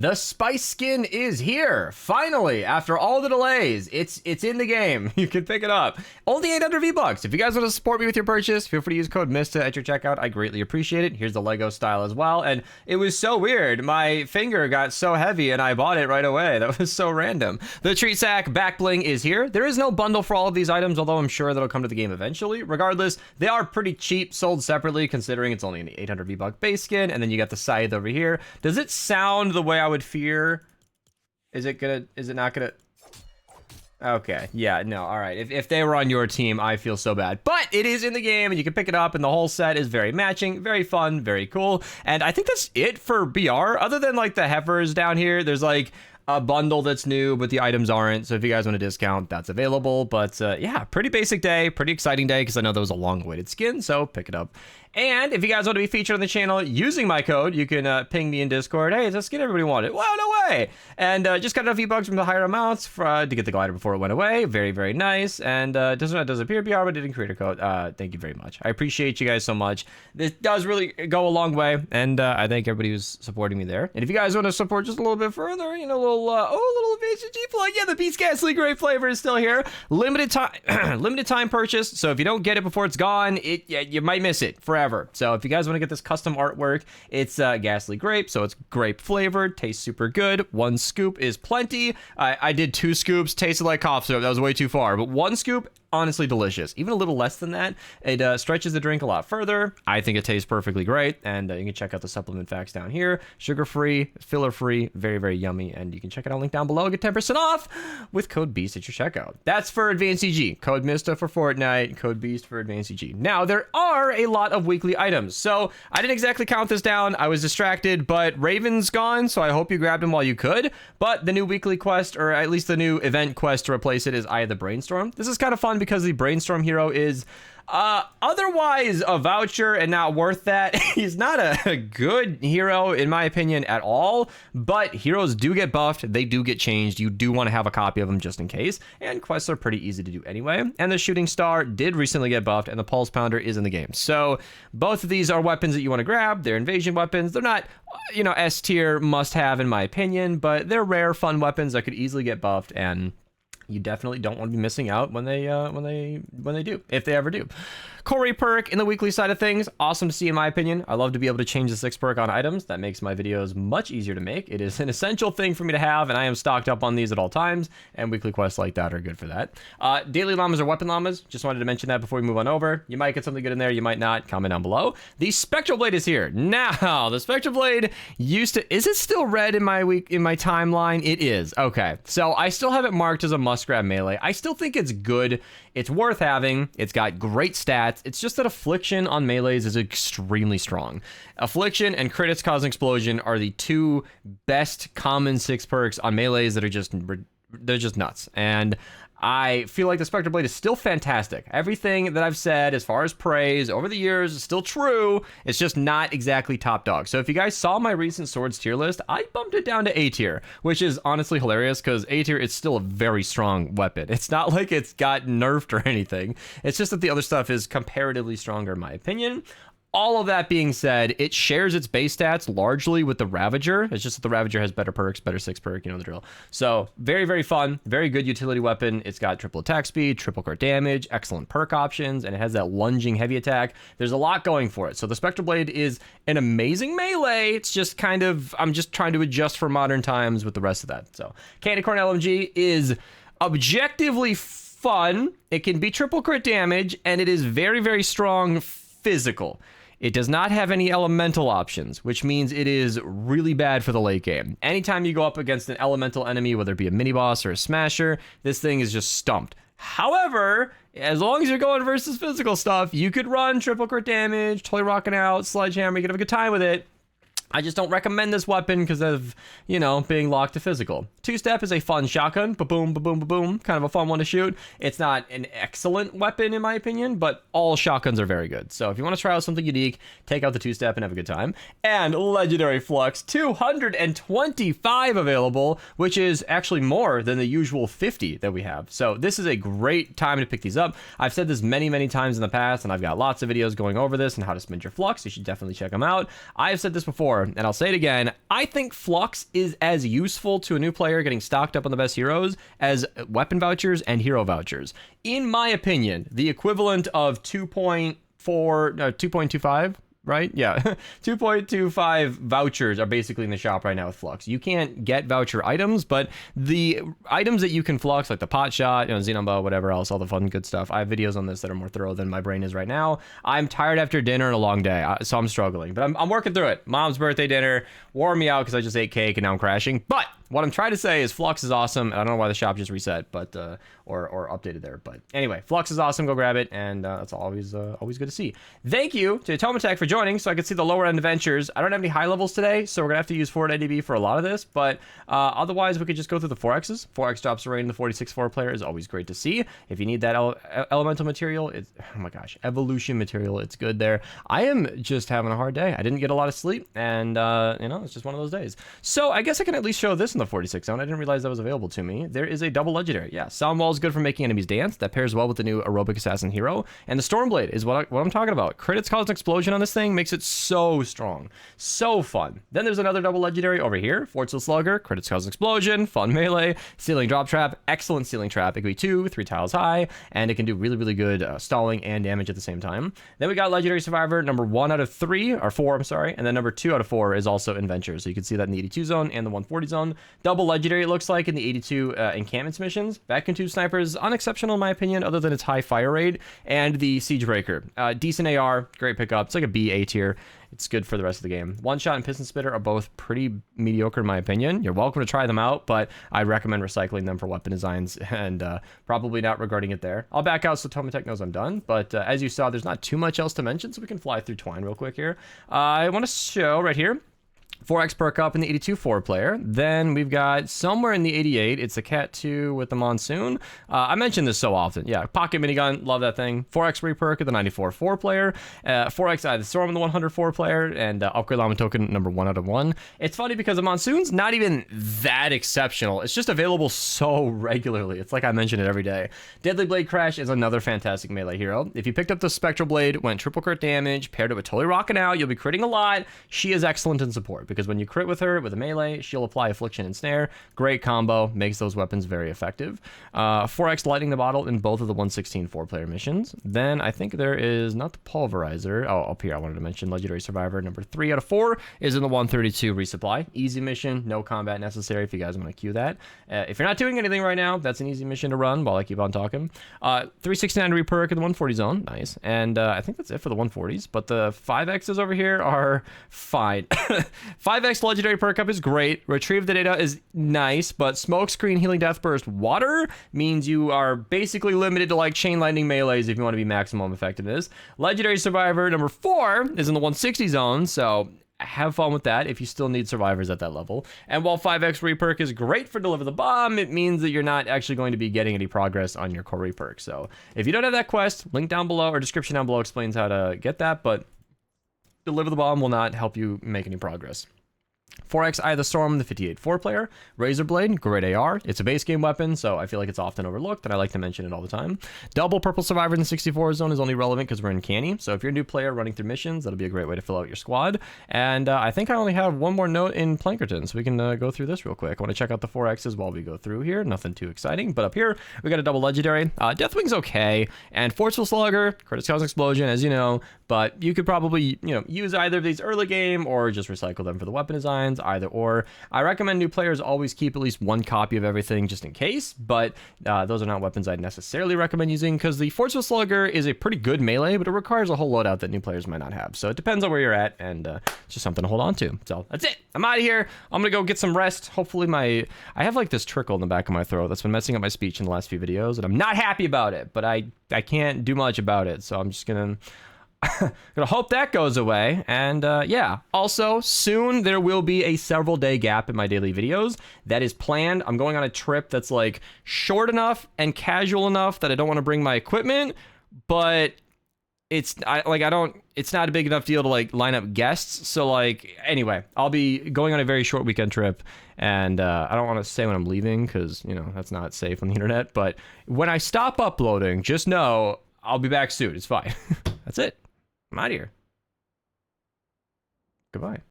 The Spice skin is here, finally, after all the delays. It's in the game. You can pick it up. Only 800 V-Bucks. If you guys want to support me with your purchase, feel free to use code Mista at your checkout. I greatly appreciate it. Here's the Lego style as well. And it was so weird. My finger got so heavy and I bought it right away. That was so random. The Treat Sack back bling is here. There is no bundle for all of these items, although I'm sure that'll come to the game eventually. Regardless, they are pretty cheap, sold separately, considering it's only an 800 V-Buck base skin. And then you got the scythe over here. Does it sound the way I would fear? Is it not gonna? Okay, yeah, no, all right. If they were on your team, I feel so bad. But it is in the game, and you can pick it up, and the whole set is very matching, very fun, very cool. And I think that's it for BR. Other than, like, the heifers down here, there's, like, a bundle that's new, but the items aren't. So if you guys want a discount, that's available. But, yeah, pretty basic day, pretty exciting day, because I know that was a long-awaited skin, so pick it up. And if you guys want to be featured on the channel using my code, you can ping me in Discord. Hey, is that skin everybody wanted? Wow, no way! And just got enough V-Bucks from the higher amounts to get the glider before it went away. Very, very nice. And does not disappear BR, but didn't create a code. Thank you very much. I appreciate you guys so much. This does really go a long way, and I thank everybody who's supporting me there. And if you guys want to support just a little bit further, you know, a little ADVANCEDGG plug. Yeah, the Beast GHASTLY grape flavor is still here. Limited time purchase. So if you don't get it before it's gone, you might miss it forever. So if you guys want to get this custom artwork, it's GHASTLY grape, so it's grape flavored, tastes super good. 1 scoop is plenty. I did 2 scoops, tasted like cough syrup. That was way too far, but 1 scoop, honestly delicious. Even a little less than that, it stretches the drink a lot further. I think it tastes perfectly great, and you can check out the supplement facts down here. Sugar-free, filler-free, very, very yummy, and you can check it out, link down below. Get 10% off with code BEAST at your checkout. That's for ADVANCEDGG. Code Mista for Fortnite, code BEAST for ADVANCEDGG. Now, there are a lot of weekly items, so I didn't exactly count this down. I was distracted, but Raven's gone, so I hope you grabbed him while you could. But the new weekly quest, or at least the new event quest to replace it, is Eye of the Brainstorm. This is kind of fun because the Brainstorm hero is otherwise a voucher and not worth that. He's not a good hero in my opinion at all, but heroes do get buffed, they do get changed. You do want to have a copy of them just in case, and quests are pretty easy to do anyway. And the Shooting Star did recently get buffed, and the Pulse Pounder is in the game. So both of these are weapons that you want to grab. They're invasion weapons. They're not, you know, S tier must have in my opinion, but they're rare fun weapons that could easily get buffed, and you definitely don't want to be missing out when they do, if they ever do. Re-Perk in the weekly side of things, awesome to see in my opinion. I love to be able to change the 6 perk on items. That makes my videos much easier to make. It is an essential thing for me to have, and I am stocked up on these at all times, and weekly quests like that are good for that. Daily llamas or weapon llamas, just wanted to mention that before we move on over. You might get something good in there, you might not. Comment down below. The Spectral Blade is here. Now, the Spectral Blade is it still red in my timeline? It is. Okay, so I still have it marked as a must grab melee. I still think it's good. It's worth having. It's got great stats. It's just that Affliction on melees is extremely strong. Affliction and Critics Causing Explosion are the 2 best common 6 perks on melees that are they're just nuts. And I feel like the Spectral Blade is still fantastic. Everything that I've said as far as praise over the years is still true. It's just not exactly top dog. So if you guys saw my recent swords tier list, I bumped it down to A tier, which is honestly hilarious because A tier is still a very strong weapon. It's not like it's got nerfed or anything. It's just that the other stuff is comparatively stronger in my opinion. All of that being said, it shares its base stats largely with the Ravager. It's just that the Ravager has better perks, better 6 perk, you know the drill. So very, very fun, very good utility weapon. It's got triple attack speed, triple crit damage, excellent perk options, and it has that lunging heavy attack. There's a lot going for it. So the Spectral Blade is an amazing melee. It's just kind of, I'm just trying to adjust for modern times with the rest of that. So Candy Corn LMG is objectively fun. It can be triple crit damage, and it is very, very strong physical. It does not have any elemental options, which means it is really bad for the late game. Anytime you go up against an elemental enemy, whether it be a mini boss or a smasher, this thing is just stumped. However, as long as you're going versus physical stuff, you could run triple crit damage, totally rocking out, sledgehammer, you could have a good time with it. I just don't recommend this weapon because of, you know, being locked to physical. Two-step is a fun shotgun, ba-boom, ba-boom, ba-boom, kind of a fun one to shoot. It's not an excellent weapon in my opinion, but all shotguns are very good. So if you want to try out something unique, take out the two-step and have a good time. And Legendary Flux, 225 available, which is actually more than the usual 50 that we have. So this is a great time to pick these up. I've said this many, many times in the past, and I've got lots of videos going over this and how to spend your Flux. You should definitely check them out. I have said this before. before, and I'll say it again, I think Flux is as useful to a new player getting stocked up on the best heroes as weapon vouchers and hero vouchers. In my opinion, the equivalent of 2.25, right? Yeah, 2.25 vouchers are basically in the shop right now with Flux. You can't get voucher items, but the items that you can Flux, like the pot shot, Xenon bow, whatever else, all the fun good stuff. I have videos on this that are more thorough than my brain is right now. I'm tired after dinner and a long day, so I'm struggling, but I'm working through it. Mom's birthday dinner wore me out because I just ate cake and now I'm crashing. But what I'm trying to say is Flux is awesome. I don't know why the shop just reset, but or updated there. But anyway, Flux is awesome. Go grab it, and that's always good to see. Thank you to Tomatech for joining, so I could see the lower end adventures. I don't have any high levels today, so we're gonna have to use forward ADB for a lot of this. But otherwise, we could just go through the 4Xs. 4X drops a rating. The 46-4 player is always great to see. If you need that elemental material, it's oh my gosh, evolution material. It's good there. I am just having a hard day. I didn't get a lot of sleep, and it's just one of those days. So I guess I can at least show this in the 46 zone. I didn't realize that was available to me. There is a double legendary. Yeah, Sound Wall is good for making enemies dance. That pairs well with the new aerobic assassin hero. And the Stormblade is what I'm talking about. Crits cause an explosion on this thing, makes it so strong. So fun. Then there's another double legendary over here. Fortune Slugger, crits cause an explosion, fun melee, ceiling drop trap, excellent ceiling trap. It can be 2-3 tiles high, and it can do really, really good stalling and damage at the same time. Then we got Legendary Survivor, number 1 out of 3, or 4, I'm sorry. And then number 2 out of 4 is also in Venture. So you can see that in the 82 zone and the 140 zone. Double legendary, it looks like, in the 82 encampments missions. Vacuum Tube Sniper is unexceptional in my opinion, other than its high fire rate, and the Siege Breaker. Decent AR, great pickup. It's like a B, A tier. It's good for the rest of the game. One Shot and Piston Spitter are both pretty mediocre in my opinion. You're welcome to try them out, but I recommend recycling them for weapon designs and probably not regarding it there. I'll back out so Tomatech knows I'm done, but as you saw, there's not too much else to mention, so we can fly through Twine real quick here. I want to show right here 4X perk up in the 82 4-player. Then we've got somewhere in the 88, it's a Cat 2 with the Monsoon. I mention this so often. Yeah, Pocket Minigun, love that thing. 4X Re-Perk of the 94 4-player. 4X Eye of the Storm in the 100 4-player. And Upgrade Llama Token number 1 out of 1. It's funny because the Monsoon's not even that exceptional. It's just available so regularly. It's like I mention it every day. Deadly Blade Crash is another fantastic melee hero. If you picked up the Spectral Blade, went triple crit damage, paired it with Totally Rockin' Out, you'll be critting a lot. She is excellent in support, because when you crit with her with a melee, she'll apply Affliction and Snare. Great combo, makes those weapons very effective. 4X Lightning the Bottle in both of the 116 4-player missions. Then I think there is not the Pulverizer. Oh, up here I wanted to mention Legendary Survivor number 3 out of 4 is in the 132 resupply. Easy mission, no combat necessary if you guys want to queue that. If you're not doing anything right now, that's an easy mission to run while I keep on talking. 369 Re-Perk in the 140 zone, nice. And I think that's it for the 140s, but the 5Xs over here are fine. 5X Legendary perk up is great. Retrieve the Data is nice, but Smokescreen Healing Death Burst Water means you are basically limited to like Chain Lightning melees if you want to be maximum effectiveness. Legendary Survivor number 4 is in the 160 zone, so have fun with that if you still need survivors at that level. And while 5X Re-Perk is great for Deliver the Bomb, it means that you're not actually going to be getting any progress on your core Re-Perk. So if you don't have that quest, link down below or description down below explains how to get that, but Deliver the Bomb will not help you make any progress. 4X Eye of the Storm, the 58 4-player. Razor Blade, great AR. It's a base game weapon, so I feel like it's often overlooked, and I like to mention it all the time. Double Purple Survivor in the 64 zone is only relevant because we're in Canny, so if you're a new player running through missions, that'll be a great way to fill out your squad. And I think I only have one more note in Plankerton, so we can go through this real quick. I want to check out the 4Xs while we go through here. Nothing too exciting, but up here, we got a double legendary. Deathwing's okay, and Forceful Slugger, Critics Cause Explosion, as you know, but you could probably, use either of these early game or just recycle them for the weapon designs, either or. I recommend new players always keep at least one copy of everything just in case, but those are not weapons I'd necessarily recommend using because the Forceful Slugger is a pretty good melee, but it requires a whole loadout that new players might not have. So it depends on where you're at, and it's just something to hold on to. So that's it. I'm out of here. I'm gonna go get some rest. Hopefully I have like this trickle in the back of my throat that's been messing up my speech in the last few videos, and I'm not happy about it, but I can't do much about it. So I'm just gonna hope that goes away. And yeah, also soon there will be a several day gap in my daily videos that is planned. I'm going on a trip that's like short enough and casual enough that I don't want to bring my equipment, but it's not a big enough deal to like line up guests. So like, anyway, I'll be going on a very short weekend trip, and I don't want to say when I'm leaving because that's not safe on the internet, but when I stop uploading, just know I'll be back soon. It's fine. That's it. I'm out of here. Goodbye.